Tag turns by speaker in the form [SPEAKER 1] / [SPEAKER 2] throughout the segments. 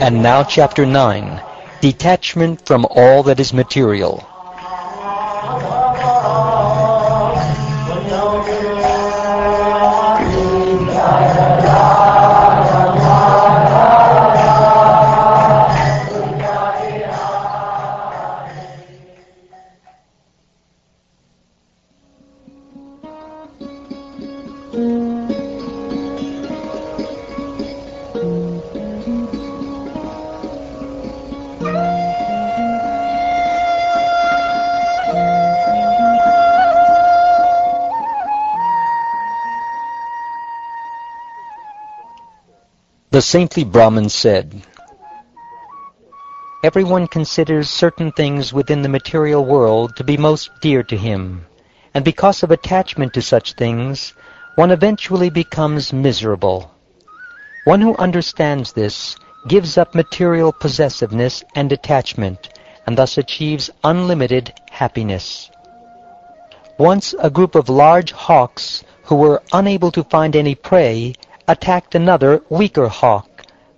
[SPEAKER 1] And now Chapter 9, Detachment from all that is material. The saintly Brahmin said, "Everyone considers certain things within the material world to be most dear to him, and because of attachment to such things, one eventually becomes miserable. One who understands this gives up material possessiveness and attachment, and thus achieves unlimited happiness." Once a group of large hawks who were unable to find any prey attacked another weaker hawk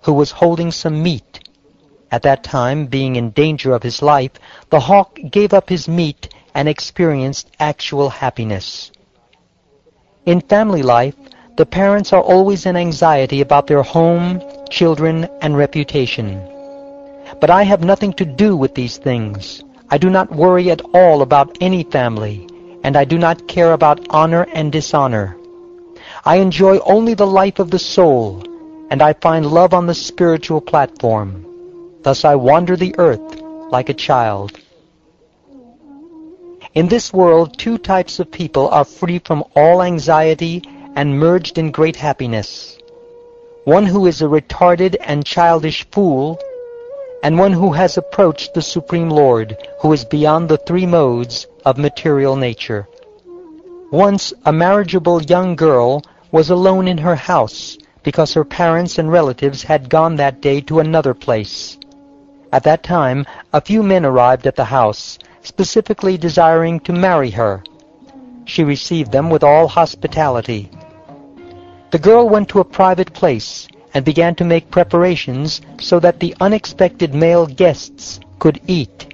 [SPEAKER 1] who was holding some meat. At that time, being in danger of his life, the hawk gave up his meat and experienced actual happiness. In family life, the parents are always in anxiety about their home, children, and reputation. But I have nothing to do with these things. I do not worry at all about any family, and I do not care about honor and dishonor. I enjoy only the life of the soul, and I find love on the spiritual platform. Thus I wander the earth like a child. In this world, two types of people are free from all anxiety and merged in great happiness. One who is a retarded and childish fool, and one who has approached the Supreme Lord, who is beyond the three modes of material nature. Once a marriageable young girl was alone in her house because her parents and relatives had gone that day to another place. At that time, a few men arrived at the house, specifically desiring to marry her. She received them with all hospitality. The girl went to a private place and began to make preparations so that the unexpected male guests could eat.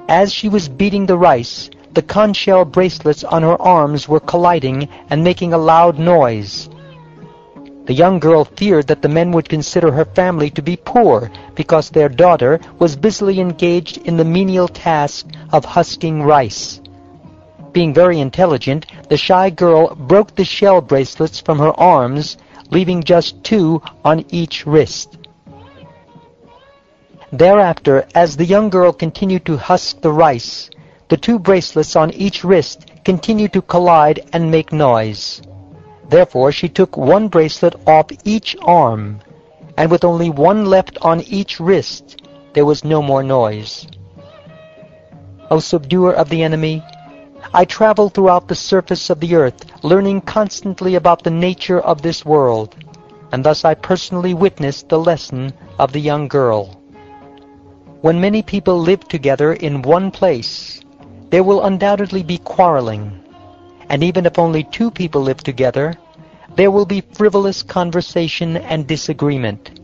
[SPEAKER 1] As she was beating the rice, the conch shell bracelets on her arms were colliding and making a loud noise. The young girl feared that the men would consider her family to be poor because their daughter was busily engaged in the menial task of husking rice. Being very intelligent, the shy girl broke the shell bracelets from her arms, leaving just two on each wrist. Thereafter, as the young girl continued to husk the rice, the two bracelets on each wrist continued to collide and make noise. Therefore she took one bracelet off each arm, and with only one left on each wrist, there was no more noise. O subduer of the enemy, I travel throughout the surface of the earth, learning constantly about the nature of this world, and thus I personally witnessed the lesson of the young girl. When many people live together in one place, there will undoubtedly be quarreling, and even if only two people live together, there will be frivolous conversation and disagreement.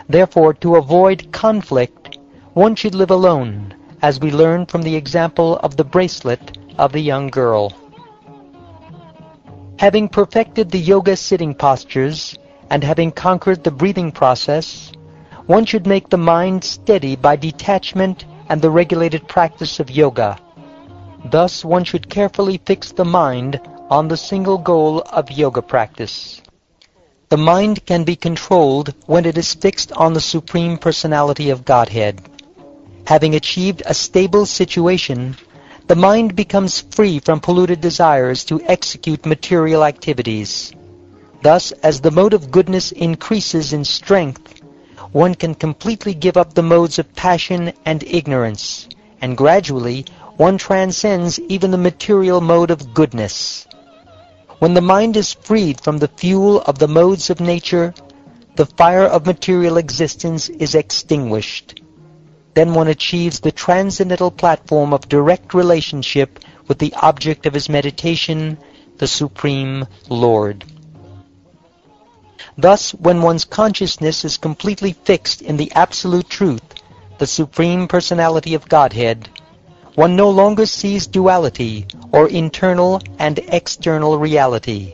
[SPEAKER 1] Therefore, to avoid conflict, one should live alone, as we learn from the example of the bracelet of the young girl. Having perfected the yoga sitting postures, and having conquered the breathing process, one should make the mind steady by detachment and the regulated practice of yoga. Thus, one should carefully fix the mind on the single goal of yoga practice. The mind can be controlled when it is fixed on the Supreme Personality of Godhead. Having achieved a stable situation, the mind becomes free from polluted desires to execute material activities. Thus, as the mode of goodness increases in strength, one can completely give up the modes of passion and ignorance, and gradually one transcends even the material mode of goodness. When the mind is freed from the fuel of the modes of nature, the fire of material existence is extinguished. Then one achieves the transcendental platform of direct relationship with the object of his meditation, the Supreme Lord. Thus, when one's consciousness is completely fixed in the absolute truth, the Supreme Personality of Godhead, one no longer sees duality or internal and external reality.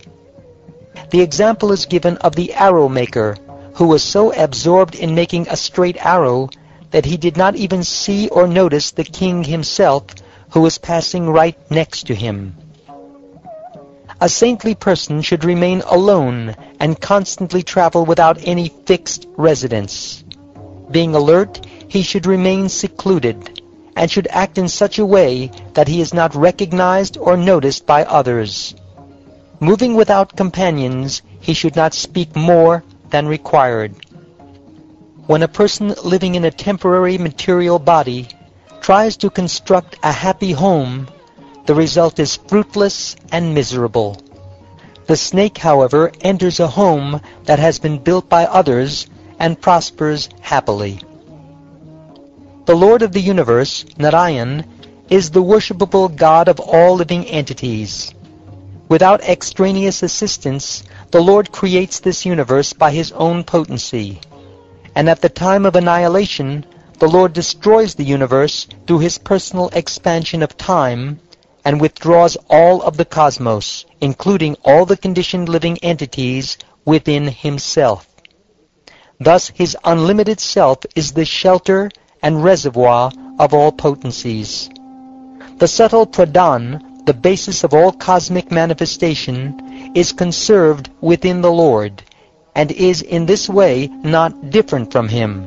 [SPEAKER 1] The example is given of the arrow maker, who was so absorbed in making a straight arrow that he did not even see or notice the king himself, who was passing right next to him. A saintly person should remain alone and constantly travel without any fixed residence. Being alert, he should remain secluded, and should act in such a way that he is not recognized or noticed by others. Moving without companions, he should not speak more than required. When a person living in a temporary material body tries to construct a happy home, the result is fruitless and miserable. The snake, however, enters a home that has been built by others and prospers happily. The Lord of the universe, Narayan, is the worshipable God of all living entities. Without extraneous assistance, the Lord creates this universe by his own potency. And at the time of annihilation, the Lord destroys the universe through his personal expansion of time and withdraws all of the cosmos, including all the conditioned living entities, within himself. Thus his unlimited self is the shelter and reservoir of all potencies. The subtle pradhan, the basis of all cosmic manifestation, is conserved within the Lord, and is in this way not different from him.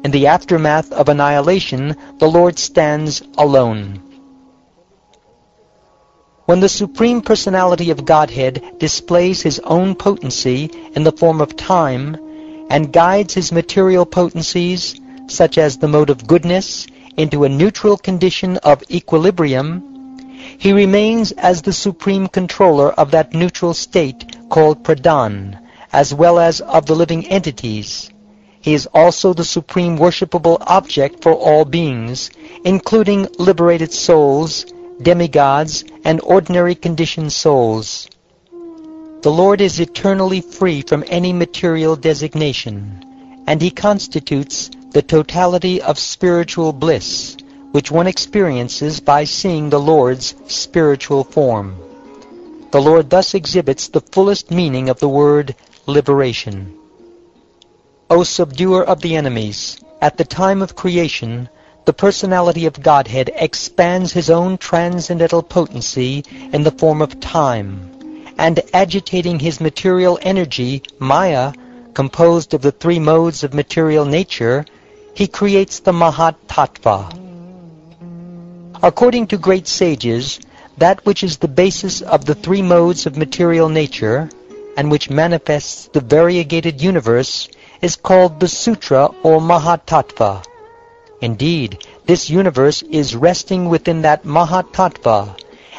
[SPEAKER 1] In the aftermath of annihilation, the Lord stands alone. When the Supreme Personality of Godhead displays his own potency in the form of time, and guides his material potencies, such as the mode of goodness, into a neutral condition of equilibrium, he remains as the supreme controller of that neutral state called pradhan, as well as of the living entities. He is also the supreme worshipable object for all beings, including liberated souls, demigods, and ordinary conditioned souls. The Lord is eternally free from any material designation, and he constitutes the totality of spiritual bliss, which one experiences by seeing the Lord's spiritual form. The Lord thus exhibits the fullest meaning of the word liberation. O subduer of the enemies, at the time of creation, the personality of Godhead expands his own transcendental potency in the form of time, and agitating his material energy, Maya, composed of the three modes of material nature, he creates the Mahat Tattva. According to great sages, that which is the basis of the three modes of material nature, and which manifests the variegated universe, is called the Sutra or Mahat Tattva. Indeed, this universe is resting within that Mahat Tattva,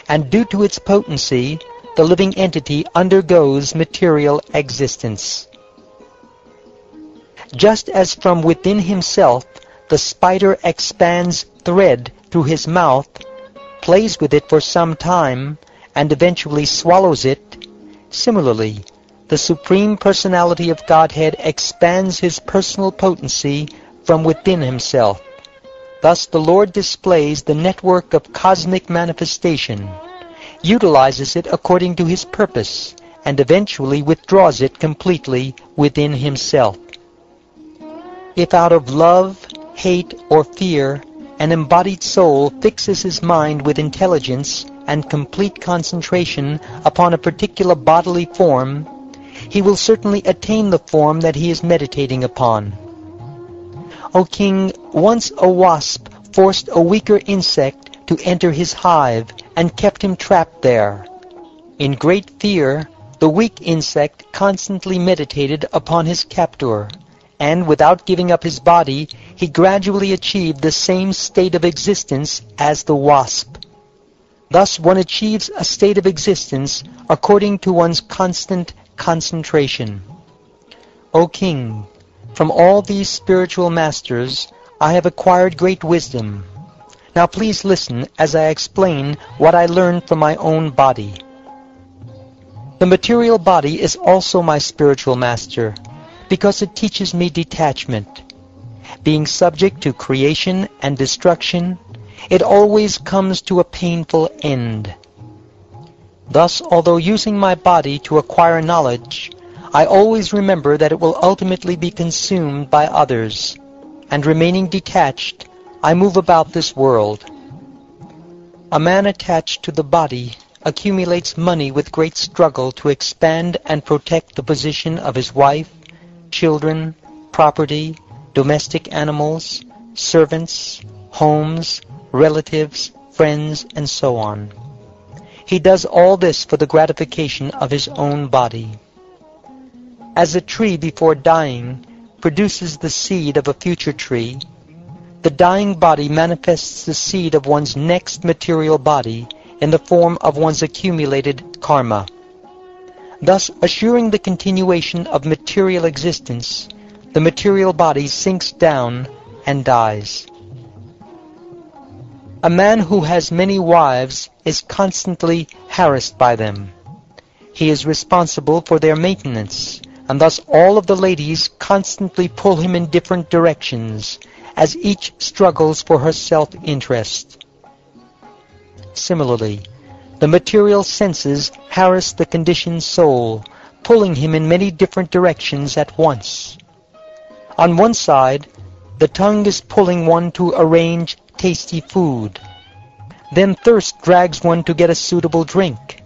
[SPEAKER 1] and due to its potency, the living entity undergoes material existence. Just as from within himself the spider expands thread through his mouth, plays with it for some time, and eventually swallows it, similarly, the Supreme Personality of Godhead expands his personal potency from within himself. Thus the Lord displays the network of cosmic manifestation, utilizes it according to his purpose, and eventually withdraws it completely within himself. If out of love, hate, or fear, an embodied soul fixes his mind with intelligence and complete concentration upon a particular bodily form, he will certainly attain the form that he is meditating upon. O king, once a wasp forced a weaker insect to enter his hive and kept him trapped there. In great fear, the weak insect constantly meditated upon his captor, and without giving up his body, he gradually achieved the same state of existence as the wasp. Thus one achieves a state of existence according to one's constant concentration. O king, from all these spiritual masters I have acquired great wisdom. Now please listen as I explain what I learned from my own body. The material body is also my spiritual master, because it teaches me detachment. Being subject to creation and destruction, it always comes to a painful end. Thus, although using my body to acquire knowledge, I always remember that it will ultimately be consumed by others, and remaining detached, I move about this world. A man attached to the body accumulates money with great struggle to expand and protect the position of his wife, children, property, domestic animals, servants, homes, relatives, friends, and so on. He does all this for the gratification of his own body. As a tree before dying produces the seed of a future tree, the dying body manifests the seed of one's next material body in the form of one's accumulated karma. Thus, assuring the continuation of material existence, the material body sinks down and dies. A man who has many wives is constantly harassed by them. He is responsible for their maintenance, and thus all of the ladies constantly pull him in different directions, as each struggles for her self-interest. Similarly, the material senses harass the conditioned soul, pulling him in many different directions at once. On one side, the tongue is pulling one to arrange tasty food. Then thirst drags one to get a suitable drink.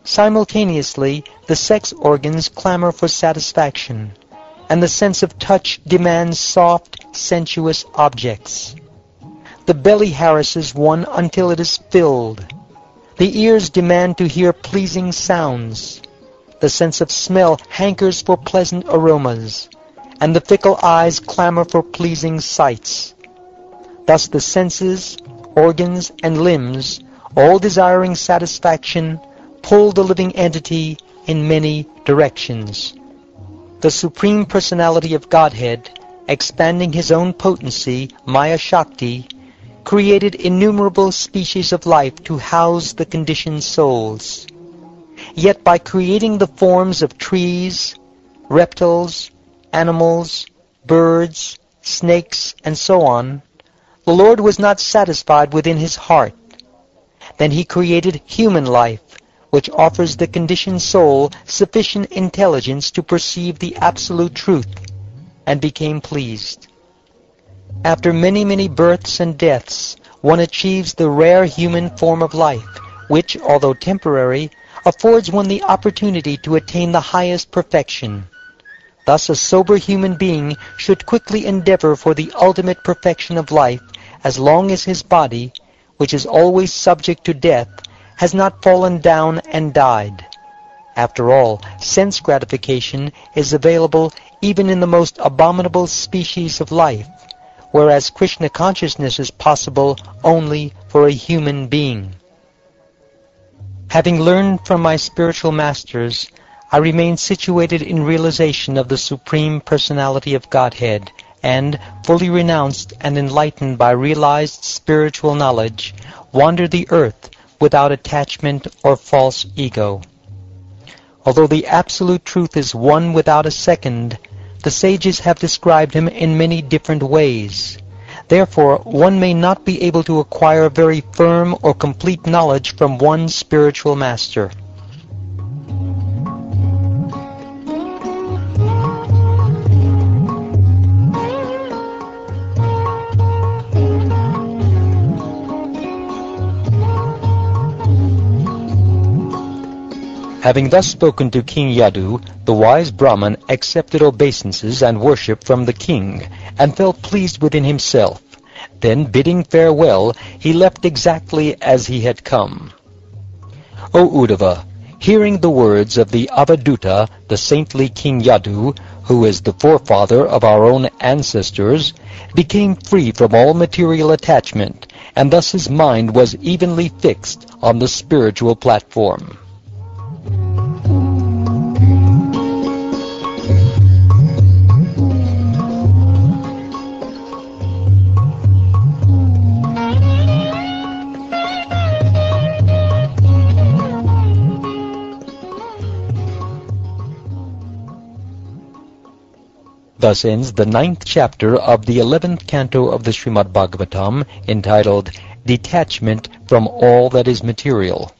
[SPEAKER 1] Simultaneously, the sex organs clamor for satisfaction, and the sense of touch demands soft, sensuous objects. The belly harasses one until it is filled. The ears demand to hear pleasing sounds. The sense of smell hankers for pleasant aromas, and the fickle eyes clamor for pleasing sights. Thus the senses, organs, and limbs, all desiring satisfaction, pull the living entity in many directions. The Supreme Personality of Godhead, expanding his own potency, Maya Shakti, created innumerable species of life to house the conditioned souls. Yet by creating the forms of trees, reptiles, animals, birds, snakes, and so on, the Lord was not satisfied within his heart. Then he created human life, which offers the conditioned soul sufficient intelligence to perceive the absolute truth, and became pleased. After many, many births and deaths, one achieves the rare human form of life, which, although temporary, affords one the opportunity to attain the highest perfection. Thus a sober human being should quickly endeavor for the ultimate perfection of life, as long as his body, which is always subject to death, has not fallen down and died. After all, sense gratification is available even in the most abominable species of life, whereas Krishna consciousness is possible only for a human being. Having learned from my spiritual masters, I remain situated in realization of the Supreme Personality of Godhead, and, fully renounced and enlightened by realized spiritual knowledge, wander the earth without attachment or false ego. Although the absolute truth is one without a second, the sages have described him in many different ways. Therefore, one may not be able to acquire very firm or complete knowledge from one spiritual master. Having thus spoken to King Yadu, the wise Brahman accepted obeisances and worship from the king, and felt pleased within himself. Then, bidding farewell, he left exactly as he had come. O Uddhava, hearing the words of the Avaduta, the saintly King Yadu, who is the forefather of our own ancestors, became free from all material attachment, and thus his mind was evenly fixed on the spiritual platform. Thus ends the 9th chapter of the 11th canto of the Srimad Bhagavatam, entitled Detachment from All That is Material.